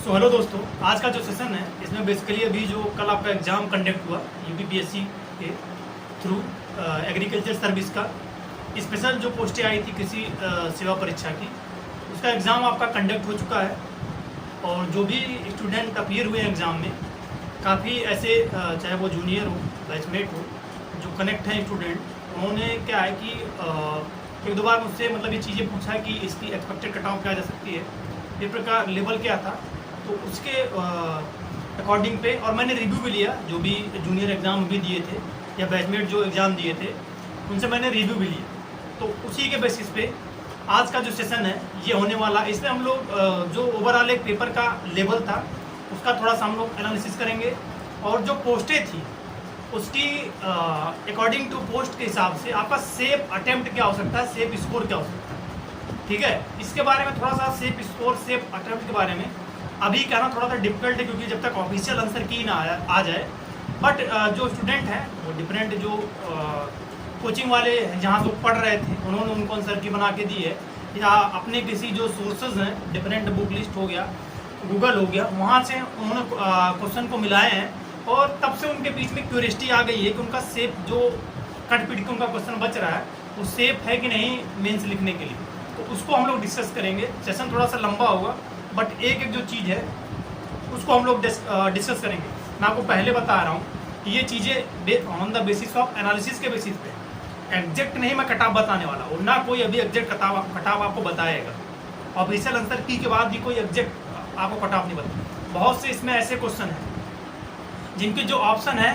Hello दोस्तों, आज का जो सेशन है इसमें बेसिकली अभी जो कल आपका एग्ज़ाम कंडक्ट हुआ यूपीपीएससी के थ्रू एग्रीकल्चर सर्विस का स्पेशल जो पोस्टें आई थी किसी सेवा परीक्षा की, उसका एग्ज़ाम आपका कंडक्ट हो चुका है। और जो भी स्टूडेंट अपीयर हुए एग्ज़ाम में, काफ़ी ऐसे चाहे वो जूनियर हो, बैचमेट हो, जो कनेक्ट हैं स्टूडेंट, उन्होंने क्या है कि एक दो बार मुझसे मतलब ये चीज़ें पूछा कि इसकी एक्सपेक्टेड कट ऑफ क्या जा सकती है, पेपर का लेवल क्या था, तो उसके अकॉर्डिंग पे। और मैंने रिव्यू भी लिया, जो भी जूनियर एग्ज़ाम भी दिए थे या बैचमेट जो एग्ज़ाम दिए थे उनसे मैंने रिव्यू भी लिया। तो उसी के बेसिस पे आज का जो सेशन है ये होने वाला। इसमें हम लोग जो ओवरऑल एक पेपर का लेवल था उसका थोड़ा सा हम लोग एनालिसिस करेंगे, और जो पोस्टें थी उसकी अकॉर्डिंग टू पोस्ट के हिसाब से आपका सेफ अटेम्प्ट क्या हो सकता है, सेफ स्कोर क्या हो सकता है। ठीक है, इसके बारे में थोड़ा सा सेफ स्कोर, सेफ अटेम्प्ट के बारे में अभी कहना थोड़ा सा डिफिकल्ट है, क्योंकि जब तक ऑफिशियल आंसर की ना आ जाए। बट जो स्टूडेंट हैं वो डिफरेंट जो कोचिंग वाले जहाँ से पढ़ रहे थे उन्होंने उनको आंसर की बना के दी है, या अपने किसी जो सोर्सेज हैं, डिफरेंट बुक लिस्ट हो गया, गूगल हो गया, वहाँ से उन्होंने क्वेश्चन को मिलाए हैं। और तब से उनके बीच में क्यूरियोसिटी आ गई है कि उनका सेफ जो कट पीट के उनका क्वेश्चन बच रहा है वो सेफ है कि नहीं मेंस लिखने के लिए। तो उसको हम लोग डिस्कस करेंगे। सेशन थोड़ा सा लंबा होगा, बट एक एक जो चीज़ है उसको हम लोग डिस्कस करेंगे। मैं आपको पहले बता रहा हूँ कि ये चीज़ें on the basis of analysis के बेसिस पे, एग्जैक्ट नहीं मैं कटाव बताने वाला, और ना कोई अभी एग्जैक्ट कटाव आपको बताएगा। ऑफिशियल आंसर की के बाद भी कोई एग्जैक्ट आपको कटाव नहीं बताएगा। बहुत से इसमें ऐसे क्वेश्चन हैं जिनके जो ऑप्शन है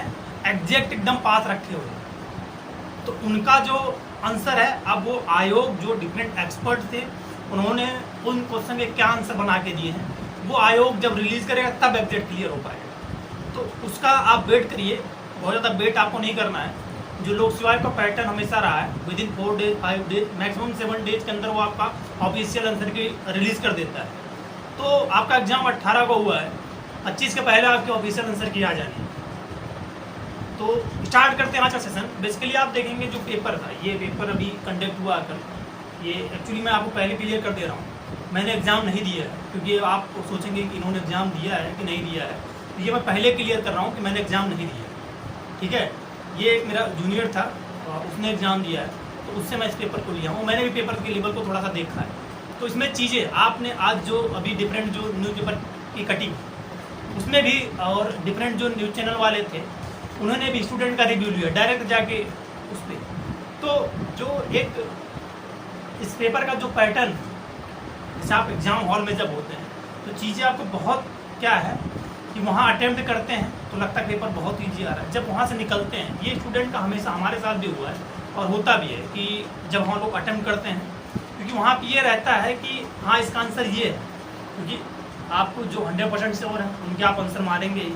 एग्जैक्ट एकदम पास रखे हुए हैं, तो उनका जो आंसर है, अब वो आयोग जो डिफरेंट एक्सपर्ट थे उन्होंने उन क्वेश्चन के क्या आंसर बना के दिए हैं, वो आयोग जब रिलीज करेगा तब एग्जैक्ट क्लियर हो पाएगा। तो उसका आप वेट करिए, बहुत ज़्यादा वेट आपको नहीं करना है। जो लोक सेवा का पैटर्न हमेशा रहा है, with in 4 days 5 days maximum 7 days के अंदर वो आपका ऑफिशियल आंसर की रिलीज कर देता है। तो आपका एग्जाम 18 को हुआ है, 25 के पहले आपके ऑफिशियल आंसर की आ जानी है। तो स्टार्ट करते हैं आज का सेशन। बेसिकली आप देखेंगे जो पेपर था, ये पेपर अभी कंडक्ट हुआ कल, ये एक्चुअली मैं आपको पहले क्लियर कर दे रहा हूँ, मैंने एग्ज़ाम नहीं दिया है, क्योंकि आप सोचेंगे कि इन्होंने एग्ज़ाम दिया है कि नहीं दिया है। तो ये मैं पहले क्लियर कर रहा हूँ कि मैंने एग्ज़ाम नहीं दिया। ठीक है, ये एक मेरा जूनियर था, उसने एग्ज़ाम दिया है, तो उससे मैं इस पेपर को लिया हूँ। मैंने भी पेपर के लेवल को थोड़ा सा देखा है। तो इसमें चीज़ें आपने आज जो अभी डिफरेंट जो न्यूज़ पेपर की कटिंग, उसमें भी, और डिफरेंट जो न्यूज़ चैनल वाले थे उन्होंने भी स्टूडेंट का रिव्यू लिया डायरेक्ट जाके उस पर। तो जो एक इस पेपर का जो पैटर्न, जैसे आप एग्ज़ाम हॉल में जब होते हैं तो चीज़ें आपको बहुत क्या है कि वहाँ अटेम्प्ट करते हैं तो लगता है पेपर बहुत ईजी आ रहा है। जब वहाँ से निकलते हैं, ये स्टूडेंट का हमेशा हमारे साथ भी हुआ है और होता भी है कि जब हम लोग अटेम्प्ट करते हैं, क्योंकि वहाँ पर ये रहता है कि हाँ इसका आंसर ये है, क्योंकि आपको जो 100% से और हैं उनके आप आंसर मारेंगे ही,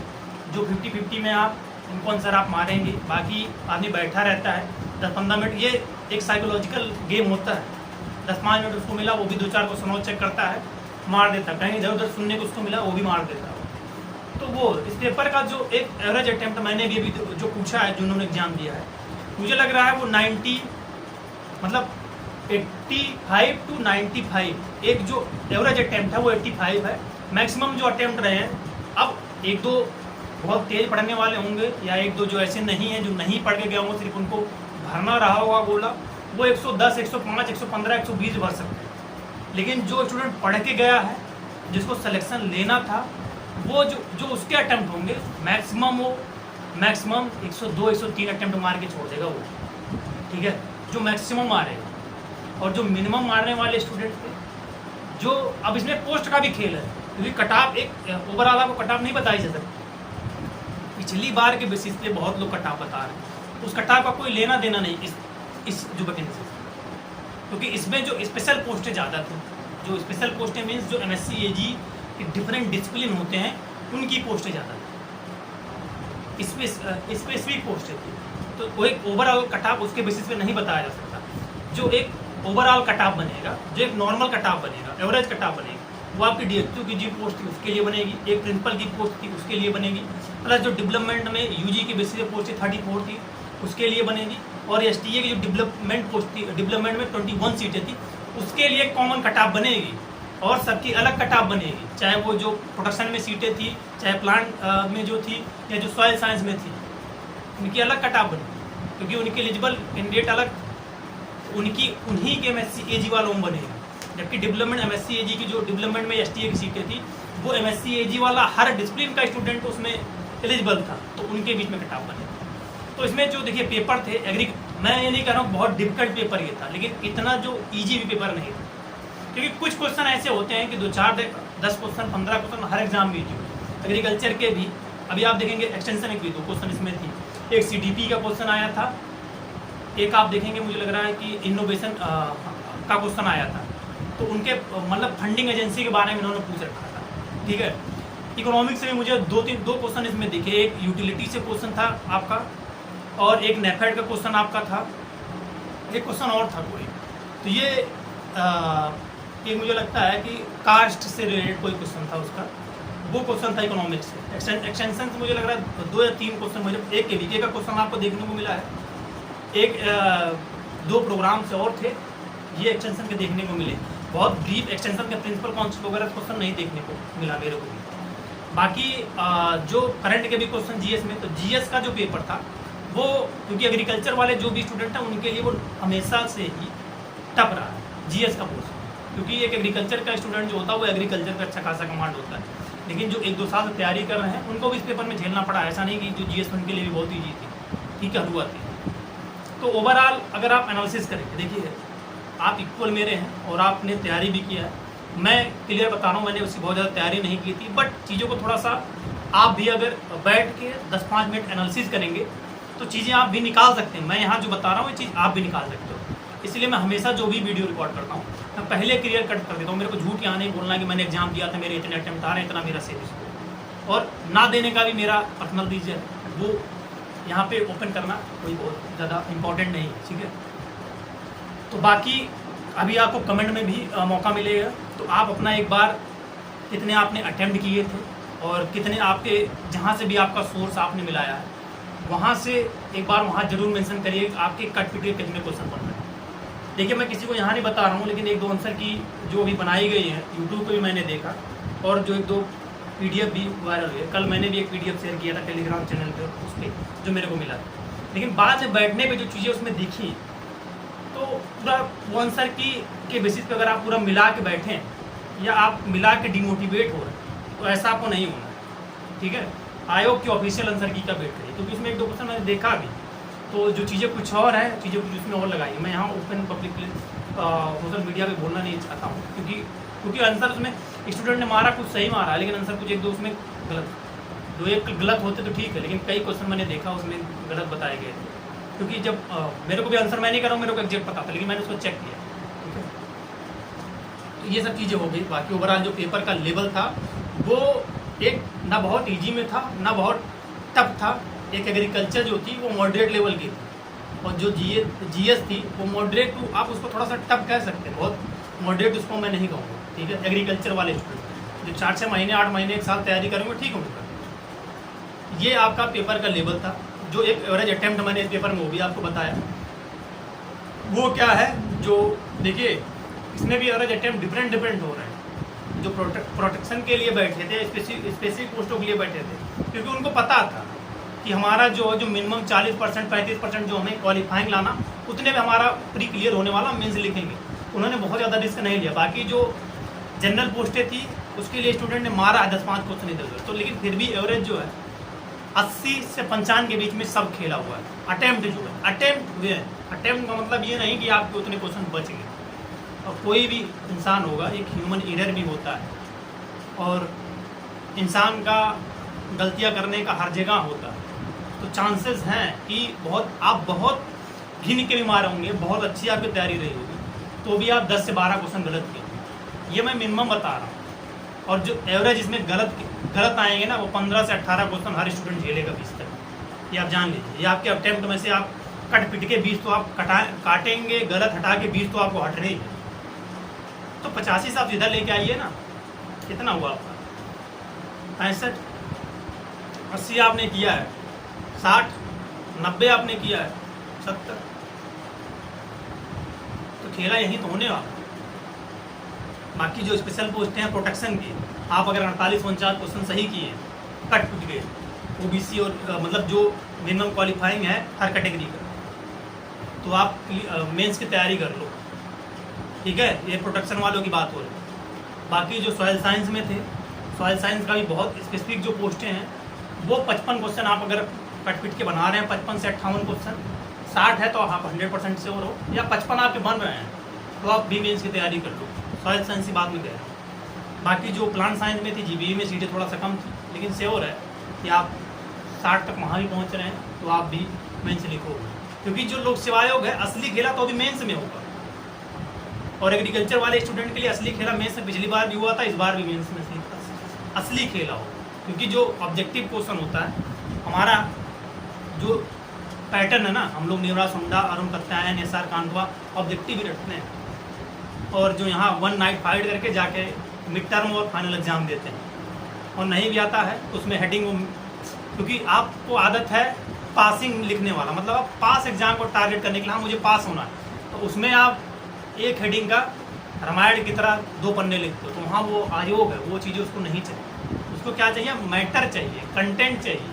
जो 50-50 में आप उनको आंसर आप मारेंगे। बाकी आदमी बैठा रहता है 10-15 मिनट, ये एक साइकोलॉजिकल गेम होता है। 10-5 मिनट उसको मिला, वो भी 2-4 क्वेश्चन और चेक करता है, मार देता है। कहीं इधर उधर सुनने को उसको मिला, वो भी मार देता है। तो वो इस पेपर का जो एक एवरेज अटैम्प्ट मैंने भी अभी जो पूछा है जिन्होंने एग्जाम दिया है, मुझे लग रहा है वो 90 मतलब 85 to 95, एक जो एवरेज अटैम्प्ट है वो 85 है। मैक्सिमम जो अटैम्प्ट रहे हैं, अब एक दो बहुत तेज पढ़ने वाले होंगे या एक दो जो ऐसे नहीं हैं, जो नहीं पढ़ के गए होंगे, सिर्फ उनको भरना रहा होगा गोला, वो 110, 105, 115, 120 भर सकते हैं। लेकिन जो स्टूडेंट पढ़ के गया है, जिसको सिलेक्शन लेना था, वो जो उसके अटैम्प्ट होंगे मैक्सिमम 102, 103 अटैम्प्ट मार के छोड़ देगा वो। ठीक है, जो मैक्सिमम मारेगा। और जो मिनिमम मारने वाले स्टूडेंट थे, जो अब इसमें पोस्ट का भी खेल है, क्योंकि कटाप एक ओवरऑल आपको कटाप नहीं बताई जा सकती। पिछली बार के बेसिस पे बहुत लोग कटाप बता रहे हैं, उस कटाप का कोई लेना देना नहीं इस जो वैकेंसी, क्योंकि इसमें जो स्पेशल पोस्टें ज़्यादा थी। जो स्पेशल पोस्टें मीन्स जो MSc AG के डिफरेंट डिसिप्लिन होते हैं उनकी पोस्टें ज़्यादा थी, स्पेसिफिक पोस्टें थी। तो वो एक ओवरऑल कटाप उसके बेसिस पे नहीं बताया जा सकता। जो एक ओवरऑल कटाप बनेगा, जो एक नॉर्मल कटाप बनेगा, एवरेज कटाप बनेगी, वो आपकी DHQ की जी पोस्ट थी उसके लिए बनेगी, एक प्रिंसिपल की पोस्ट थी उसके लिए बनेगी, प्लस जो डेवलपमेंट में UG की बेसिस पे पोस्ट थी 34 थी उसके लिए बनेगी, और STA की जो डेवलपमेंट पोस्ट थी, डेवलपमेंट में 21 सीटें थी उसके लिए कॉमन कटाप बनेगी। और सबकी अलग कट ऑफ बनेगी, चाहे वो जो प्रोडक्शन में सीटें थी, चाहे प्लांट में जो थी, या जो सॉइल साइंस में थी, उनकी अलग कट ऑफ बनेगी, क्योंकि उनके एलिजिबल कैंडिडेट अलग, उन्हीं के MSc AG वालों में बनेगी। जबकि डेवलपमेंट MSc AG की जो डेवलपमेंट में STA की सीटें थी, वो MSc AG वाला हर डिसिप्लिन का स्टूडेंट उसमें एलिजिबल था, तो उनके बीच में कट ऑफ बनेगा। तो इसमें जो देखिए पेपर थे मैं ये नहीं कह रहा हूँ बहुत डिफिकल्ट पेपर ये था, लेकिन इतना जो ईजी भी पेपर नहीं था, क्योंकि कुछ क्वेश्चन ऐसे होते हैं कि 2-4-10 क्वेश्चन 15 क्वेश्चन हर एग्जाम में ईजी होते। एग्रीकल्चर के भी अभी आप देखेंगे एक्सटेंशन की 2 क्वेश्चन इसमें थी, एक CDP का क्वेश्चन आया था, एक आप देखेंगे मुझे लग रहा है कि इनोवेशन का क्वेश्चन आया था। तो उनके मतलब फंडिंग एजेंसी के बारे में इन्होंने पूछ रखा था, ठीक है। इकोनॉमिक्स से भी मुझे 2 क्वेश्चन इसमें दिखे, एक यूटिलिटी से क्वेश्चन था आपका, और एक नेफेड का क्वेश्चन आपका था, एक क्वेश्चन और था कोई। तो ये मुझे लगता है कि कास्ट से रिलेटेड कोई क्वेश्चन था उसका, वो क्वेश्चन था इकोनॉमिक्स से। एक्सटेंशन से मुझे लग रहा है 2 या 3 क्वेश्चन, मुझे एक KVK का क्वेश्चन आपको देखने को मिला है, एक 2 प्रोग्राम से और थे, ये एक्सटेंशन के देखने को मिले। बहुत ब्रीफ एक्सटेंशन के प्रिंसिपल कॉन्सेप्ट वगैरह क्वेश्चन नहीं देखने को मिला मेरे को भी। बाकी जो करंट के भी क्वेश्चन GS में, तो GS का जो पेपर था वो, क्योंकि एग्रीकल्चर वाले जो भी स्टूडेंट हैं उनके लिए वो हमेशा से ही टफ रहा है GS का पोर्शन, क्योंकि एक एग्रीकल्चर का स्टूडेंट जो होता है वो एग्रीकल्चर का अच्छा खासा कमांड होता है, लेकिन जो 1-2 साल से तैयारी कर रहे हैं उनको भी इस पेपर में झेलना पड़ा। ऐसा नहीं कि जो GS उनके लिए भी बहुत ईजी थी, ठीक है, हुआ थी। तो ओवरऑल अगर आप एनालिसिस करेंगे, देखिए आप इक्वल मेरे हैं और आपने तैयारी भी किया है, मैं क्लियर बता रहा हूँ, मैंने उसकी बहुत ज़्यादा तैयारी नहीं की थी, बट चीज़ों को थोड़ा सा आप भी अगर बैठ के 10-5 मिनट एनालिसिस करेंगे तो चीज़ें आप भी निकाल सकते हैं। मैं यहाँ जो बता रहा हूँ ये चीज़ आप भी निकाल सकते हो। इसलिए मैं हमेशा जो भी वीडियो रिकॉर्ड करता हूँ मैं पहले क्लियर कट कर देता हूँ। मेरे को झूठ यहाँ नहीं बोलना कि मैंने एग्जाम दिया था, मेरे इतने अटैम्प्ट आ रहे हैं, इतना मेरा सेव स्कोर, और ना देने का भी मेरा पर्सनल रीजन, वो यहाँ पे ओपन करना कोई बहुत ज़्यादा इम्पोर्टेंट नहीं है, ठीक है। तो बाकी अभी आपको कमेंट में भी मौका मिलेगा, तो आप अपना एक बार कितने आपने अटैम्प्ट किए थे और कितने आपके जहाँ से भी आपका सोर्स आपने मिलाया है वहाँ से एक बार वहाँ जरूर मेंशन करिए आपके कट पिट के कितने क्वेश्चन पढ़ रहे हैं। देखिए मैं किसी को यहाँ नहीं बता रहा हूँ, लेकिन 1-2 आंसर की जो अभी बनाई गई है यूट्यूब पे भी मैंने देखा, और जो 1-2 PDF भी वायरल हुए। कल मैंने भी एक PDF शेयर किया था टेलीग्राम चैनल पर, उस पर जो मेरे को मिला, लेकिन बाद में बैठने पर जो चीज़ें उसमें दिखी तो पूरा वो आंसर के बेसिस पे अगर आप पूरा मिला के बैठें या आप मिला के डिमोटिवेट हो रहे हैं तो ऐसा आपको नहीं होना, ठीक है। आयोग की ऑफिशियल आंसर की का वेट करिए, क्योंकि उसमें 1-2 क्वेश्चन मैंने देखा भी, तो जो चीज़ें कुछ और है, चीज़ें कुछ उसमें और लगाई। मैं यहाँ ओपन पब्लिक सोशल मीडिया पे बोलना नहीं चाहता हूँ, क्योंकि आंसर उसमें स्टूडेंट ने मारा कुछ सही मारा, लेकिन आंसर कुछ 1-2 उसमें गलत, 2-1 गलत होते तो ठीक है, लेकिन कई क्वेश्चन मैंने देखा उसमें गलत बताए गए थे। क्योंकि जब मेरे को भी आंसर मैं नहीं कर रहा हूँ, मेरे को एग्जैक्ट पता था, लेकिन मैंने उसको चेक किया, ठीक है। तो ये सब चीज़ें हो गई। बाकी ओवरऑल जो पेपर का लेवल था वो एक ना बहुत इजी में था ना बहुत टफ था। एक एग्रीकल्चर जो थी वो मॉडरेट लेवल की थी, और जो GS थी वो मॉडरेट टू, आप उसको थोड़ा सा टफ कह सकते हैं, बहुत मॉडरेट उसको मैं नहीं कहूँगा, ठीक है। एग्रीकल्चर वाले स्टूडेंट जो 4-6 महीने 8 महीने 1 साल तैयारी करेंगे ठीक होगा। ये आपका पेपर का लेवल था। जो एक एवरेज अटैम्प्ट मैंने इस पेपर में वो भी आपको बताया, वो क्या है, जो देखिए इसमें भी एवरेज अटैम्प्ट डिफरेंट हो रहे हैं। जो प्रोटेक्शन के लिए बैठे थे, स्पेसिफिक पोस्टों के लिए बैठे थे, क्योंकि उनको पता था कि हमारा जो मिनिमम 40% 35% जो हमें क्वालिफाइंग लाना, उतने में हमारा प्री क्लियर होने वाला, मेंस लिखेंगे। उन्होंने बहुत ज़्यादा रिस्क नहीं लिया। बाकी जो जनरल पोस्टें थी उसके लिए स्टूडेंट ने मारा 10-5 क्वेश्चन इधर, तो लेकिन फिर भी एवरेज जो है 80 से 55 के बीच में सब खेला हुआ है। अटैम्प्ट जो है, अटैम्प्ट हुए हैं। अटैम्प्ट का मतलब ये नहीं कि आपके उतने क्वेश्चन बच गए, और कोई भी इंसान होगा, एक ह्यूमन एरर भी होता है, और इंसान का गलतियां करने का हर जगह होता है। तो चांसेस हैं कि आप बहुत घिन के भी मारे होंगे, बहुत अच्छी आपकी तैयारी रही होगी, तो भी आप 10 से 12 क्वेश्चन गलत किए। ये मैं मिनिमम बता रहा हूँ। और जो एवरेज इसमें गलत आएंगे ना, वो 15 से 18 क्वेश्चन हर स्टूडेंट झेलेगा 20 तक। ये आप जान लीजिए। ये आपके अटैम्प्ट में से आप कट पिट के 20 तो आप काटेंगे, गलत हटा के 20 तो आपको हट रही है। तो 85 आप इधर लेके आइए ना, कितना हुआ आपका? 65, 80 आपने किया है, 60, 90 आपने किया है, 70, तो खेला यही तो होने वाला। बाकी जो स्पेशल पोस्ट हैं प्रोटेक्शन की, आप अगर 48-49 क्वेश्चन सही किए कट पिट गए, ओबीसी और मतलब जो मिनिमम क्वालिफाइंग है हर कैटेगरी का, तो आप मेंस की तैयारी कर लो, ठीक है। ये प्रोटेक्शन वालों की बात हो रही है। बाकी जो सॉइल साइंस में थे, सॉइल साइंस का भी बहुत स्पेसिफिक जो पोस्टें हैं, वो 55 क्वेश्चन आप अगर कट पिट के बना रहे हैं, 55 से 58 क्वेश्चन, 60 है तो आप 100% से हो, या 55 आपके बन रहे हैं तो आप बी मेंस की तैयारी कर लो। सॉइल साइंस की बात में कह रहा हूँ। बाकी जो प्लांट साइंस में थी, जीबीई में सीटें थोड़ा सा कम थी, लेकिन श्योर है कि आप 60 तक वहाँ भी पहुँच रहे हैं तो आप भी मेंस लिखोगे, क्योंकि जो लोक सेवा आयोग है असली खेला तो अभी मेंस में होगा, और एग्रीकल्चर वाले स्टूडेंट के लिए असली खेला मेंस में पिछली बार भी हुआ था, इस बार भी मेंस में असली खेला हो, क्योंकि जो ऑब्जेक्टिव क्वेश्चन होता है, हमारा जो पैटर्न है ना, हम लोग नेवरा सुंडा अरुण कत्यायन एसआर कांडवा ऑब्जेक्टिव ही रखते हैं, और जो यहाँ वन नाइट फाइट करके जाके मिड टर्म और फाइनल एग्जाम देते हैं, और नहीं भी आता है तो उसमें हेडिंग, क्योंकि आपको आदत है पासिंग लिखने वाला, मतलब आप पास एग्जाम को टारगेट करने के लिए, हाँ मुझे पास होना है, तो उसमें आप एक हेडिंग का रामायण की तरह 2 पन्ने लिखते हो, तो वहाँ वो आयोग है, वो चीज़ें उसको नहीं चाहिए। उसको क्या चाहिए? मैटर चाहिए, कंटेंट चाहिए।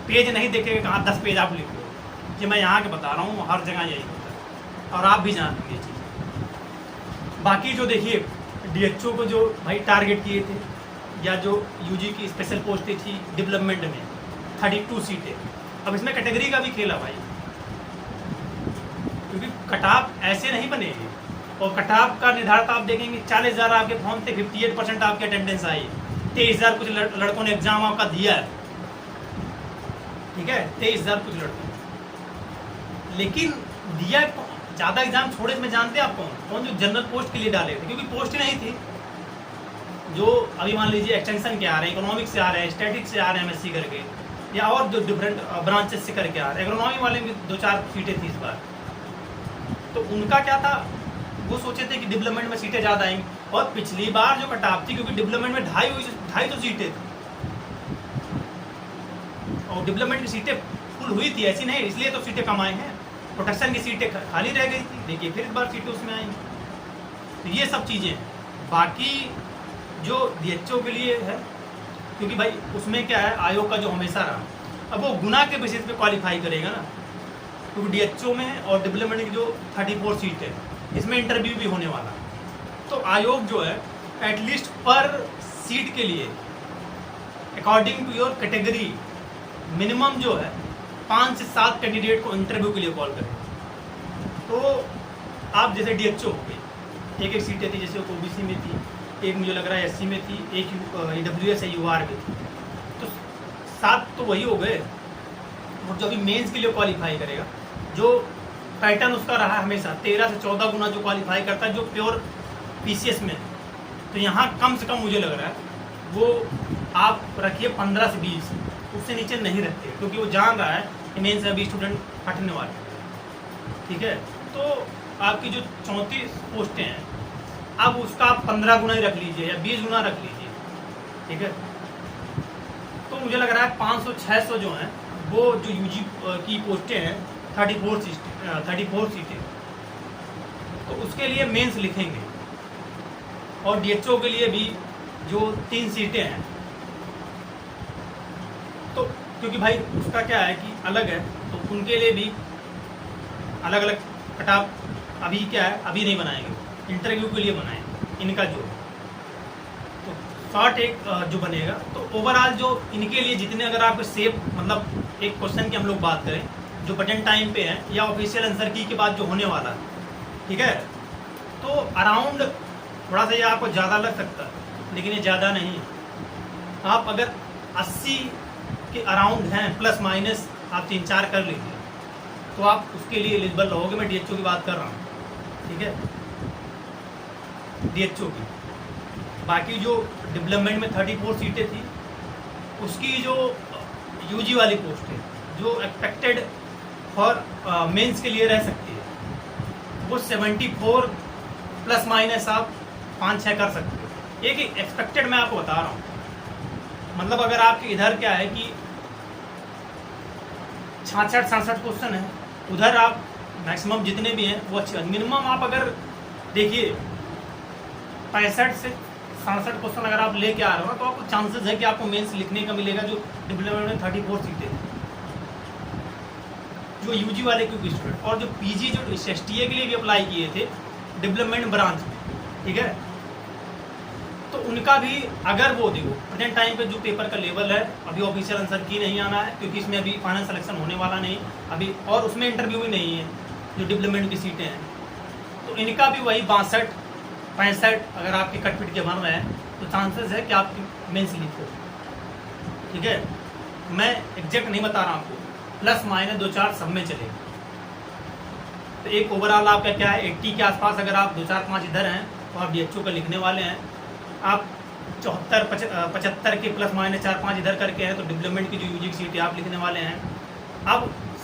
पेज नहीं देखेगा, कहाँ 10 पेज आप लिखो, कि मैं यहाँ के बता रहा हूँ, हर जगह यही होता है, और आप भी जानते हैं ये चीज़। बाकी जो देखिए डीएचओ को जो भाई टारगेट किए थे, या जो यूजी की स्पेशल पोस्टें थी डेवलपमेंट में 32 सीटें, अब इसमें कैटेगरी का भी खेला भाई, क्योंकि कटाप ऐसे नहीं बनेगी, और कटाप का निर्धारित आप देखेंगे 40,000 आपके फॉर्म थे, 58% आपकी अटेंडेंस आई, 23,000 कुछ लड़कों ने एग्जाम आपका दिया है, ठीक है, 23,000 कुछ लड़कों, लेकिन दिया ज़्यादा एग्जाम छोड़े में जानते हैं आप कौन? जो जनरल पोस्ट के लिए डाले थे, क्योंकि पोस्ट नहीं थी। जो अभी मान लीजिए एक्सटेंशन के आ रहे हैं, इकोनॉमिक्स से आ रहे हैं, स्टैटिक्स से आ रहे हैं एमएससी करके, या और जो डिफरेंट ब्रांचेस से करके आ रहे हैं, इकोनॉमी वाले में 2-4 सीटें थी इस बार, तो उनका क्या था, वो सोचे थे कि डेवलपमेंट में सीटें ज़्यादा आएंगी, और पिछली बार जो कटाप थी, क्योंकि डेवलपमेंट में 250 सीटें थी, और डेवलपमेंट की सीटें फुल हुई थी, ऐसी नहीं, इसलिए तो सीटें कम आए हैं। प्रोटेक्शन की सीटें खाली रह गई थी, देखिए फिर इस बार सीटें उसमें आई, तो ये सब चीज़ें। बाकी जो डीएचओ के लिए है, क्योंकि भाई उसमें क्या है, आयोग का जो हमेशा रहा, अब वो गुना के बेसिस पे क्वालिफाई करेगा ना, क्योंकि डीएचओ में और डेवलपमेंट की जो 34 सीट है, इसमें इंटरव्यू भी होने वाला, तो आयोग जो है एटलीस्ट पर सीट के लिए according to your category minimum जो है 5 से 7 कैंडिडेट को इंटरव्यू के लिए कॉल करें। तो आप जैसे डीएचओ हो गई, एक सीटें थी, जैसे ओबीसी में थी, एक मुझे लग रहा है एससी में थी, एक ईडब्ल्यूएस है यूआर में थी, तो 7 तो वही हो गए। और जो अभी मेंस के लिए क्वालिफाई करेगा, जो पैटर्न उसका रहा हमेशा 13 से 14 गुना जो क्वालिफाई करता है, जो प्योर पीसीएस में, तो यहाँ कम से कम मुझे लग रहा है वो आप रखिए 15 से 20, उससे नीचे नहीं रखते, क्योंकि वो जान रहा है कि मेंस अभी स्टूडेंट हटने वाले, ठीक है। तो आपकी जो 34 पोस्टें हैं, अब उसका आप 15 गुना ही रख लीजिए या 20 गुना रख लीजिए, ठीक है। तो मुझे लग रहा है 500-600 जो हैं, वो जो यूजी की पोस्टें हैं 34 सीटें, तो उसके लिए मेंस लिखेंगे, और डीएचओ के लिए भी जो 3 सीटें हैं, तो क्योंकि भाई उसका क्या है कि अलग है, तो उनके लिए भी अलग अलग कटाप अभी क्या है, अभी नहीं बनाएंगे, इंटरव्यू के लिए बनाएंगे इनका जो, तो शॉर्ट एक जो बनेगा, तो ओवरऑल जो इनके लिए जितने, अगर आपको सेफ, मतलब एक क्वेश्चन की हम लोग बात करें जो बटन टाइम पे है, या ऑफिशियल आंसर की के बाद जो होने वाला है, ठीक है, तो अराउंड थोड़ा सा ये आपको ज़्यादा लग सकता है, लेकिन ये ज़्यादा नहीं है। आप अगर 80 के अराउंड हैं, प्लस माइनस आप 3-4 कर लीजिए, तो आप उसके लिए एलिजिबल रहोगे। मैं डीएचओ की बात कर रहा हूँ, ठीक है, डीएचओ की। बाकी जो डेवलपमेंट में 34 सीटें थी, उसकी जो यूजी वाली पोस्ट है, जो एक्सपेक्टेड फॉर मेंस के लिए रह सकती है, वो 74 प्लस माइनस आप 5-6 कर सकते हो। एक एक्सपेक्टेड मैं आपको बता रहा हूँ, मतलब अगर आपके इधर क्या है कि 66-67 क्वेश्चन है, उधर आप मैक्सिमम जितने भी हैं वो अच्छे, मिनिमम आप अगर देखिए 65 से 67 क्वेश्चन अगर आप लेके आ रहे हो तो आपको चांसेस है कि आपको मेंस लिखने का मिलेगा। जो डिप्लोमा में 34 सीटें हैं जो यूजी वाले क्योंकि स्टूडेंट, और जो पीजी जो एसटीए के लिए भी अप्लाई किए थे डेवलपमेंट ब्रांच में, ठीक है, तो उनका भी अगर वो देखो प्रेजेंट टाइम पे जो पेपर का लेवल है अभी ऑफिशियल आंसर की नहीं आना है, क्योंकि इसमें अभी फाइनल सिलेक्शन होने वाला नहीं अभी, और उसमें इंटरव्यू भी नहीं है जो डेवलपमेंट की सीटें हैं, तो इनका भी वही 62-65 अगर आपके कटपिट के बन रहे हैं तो चांसेस है कि आपकी मेंस लीक हो, ठीक है। मैं एग्जैक्ट नहीं बता रहा आपको, प्लस माइनस 2-4 सब में चलेगा। तो एक ओवरऑल आपका क्या है 80 के आसपास अगर आप 2-4-5 इधर हैं तो आप DHO का लिखने वाले हैं। आप 74-75 के प्लस माइनस 4-5 इधर करके हैं तो डेवलपमेंट की जो यूजी की सीट है आप लिखने वाले हैं। अब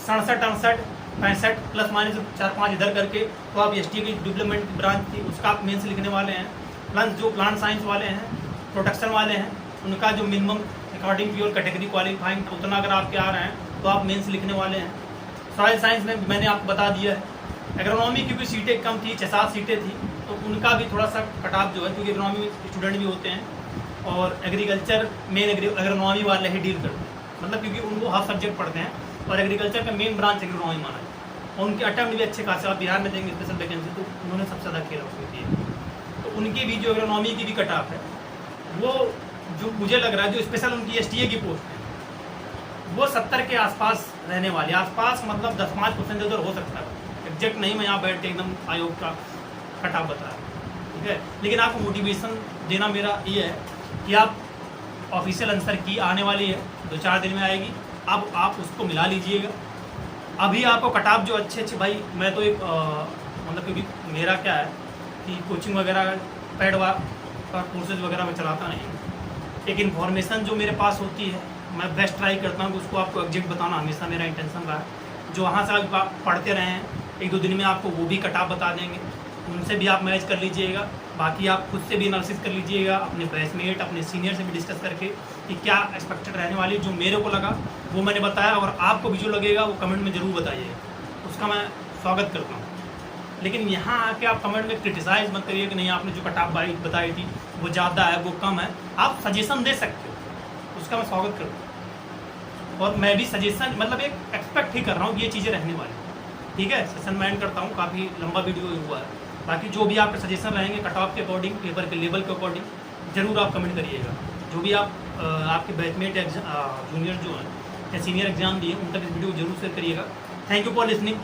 67-68-65 प्लस माइनस 4-5 इधर करके तो आप ST की डेवलपमेंट ब्रांच थी उसका आप मेंस लिखने वाले हैं। प्लस जो प्लांट साइंस वाले हैं, प्रोडक्शन वाले हैं, उनका जो minimum according to your category qualifying उतना अगर आपके आ रहे हैं तो आप मेंस लिखने वाले हैं। सॉइल साइंस में मैंने आपको बता दिया है। एग्रोनॉमी की भी सीटें कम थी, 6-7 सीटें थी, तो उनका भी थोड़ा सा कट ऑफ जो है, क्योंकि एग्रोनॉमी स्टूडेंट भी होते हैं और एग्रीकल्चर मेन एग्रोनॉमी वाले ही डील करते हैं, मतलब क्योंकि उनको हर सब्जेक्ट पढ़ते हैं और एग्रीकल्चर का मेन ब्रांच एग्रोनॉमी माना है और उनके अटेम्प्ट भी अच्छे खासे। आप बिहार में देंगे स्पेशल वैकेंसी तो उन्होंने सबसे ज़्यादा खेल रखी है, तो उनकी भी जो एग्रोनॉमी की भी कट ऑफ है वो जो मुझे लग रहा है जो स्पेशल उनकी STA की पोस्ट है वो 70 के आसपास रहने वाली, आसपास मतलब 10-5% उधर हो सकता है, एग्जैक्ट नहीं मैं यहाँ बैठ के एकदम आयोग का कट ऑफ बता रहा हूँ, ठीक है। लेकिन आपको मोटिवेशन देना मेरा ये है कि आप ऑफिशियल आंसर की आने वाली है 2-4 दिन में आएगी, अब आप उसको मिला लीजिएगा। अभी आपको कट ऑफ जो अच्छे भाई मैं तो एक मतलब क्योंकि मेरा क्या है कि कोचिंग वगैरह पैड का कोर्सेज वगैरह मैं चलाता नहीं, एक इन्फॉर्मेशन जो मेरे पास होती है मैं बेस्ट ट्राई करता हूँ कि उसको आपको एग्जैक्ट बताना हमेशा मेरा इंटेंशन रहा है। जो वहाँ से आप पढ़ते रहे हैं 1-2 दिन में आपको वो भी कट ऑफ बता देंगे, उनसे भी आप मैच कर लीजिएगा। बाकी आप खुद से भी एनालिसिस कर लीजिएगा अपने बैचमेट अपने सीनियर से भी डिस्कस करके कि क्या एक्सपेक्टेड रहने वाली। जो मेरे को लगा वो मैंने बताया और आपको भी जो लगेगा वो कमेंट में ज़रूर बताइएगा, उसका मैं स्वागत करता हूँ। लेकिन यहाँ आके आप कमेंट में क्रिटिसाइज़ मत करिए कि नहीं आपने जो कट ऑफ बताई थी वो ज़्यादा है वो कम है, आप सजेशन दे सकते हो, उसका मैं स्वागत करता हूँ। और मैं भी सजेशन मतलब एक एक्सपेक्ट ही कर रहा हूँ कि ये चीज़ें रहने वाली, ठीक है। सेशन मैं एंड करता हूँ, काफ़ी लंबा वीडियो हुआ है। बाकी जो भी आपके सजेशन रहेंगे कट ऑफ के अकॉर्डिंग पेपर के लेवल के अकॉर्डिंग ज़रूर आप कमेंट करिएगा। जो भी आप आपके बैचमेट जूनियर जो हैं या सीनियर एग्जाम दिए उन तक इस वीडियो को जरूर शेयर करिएगा। Thank you for listening.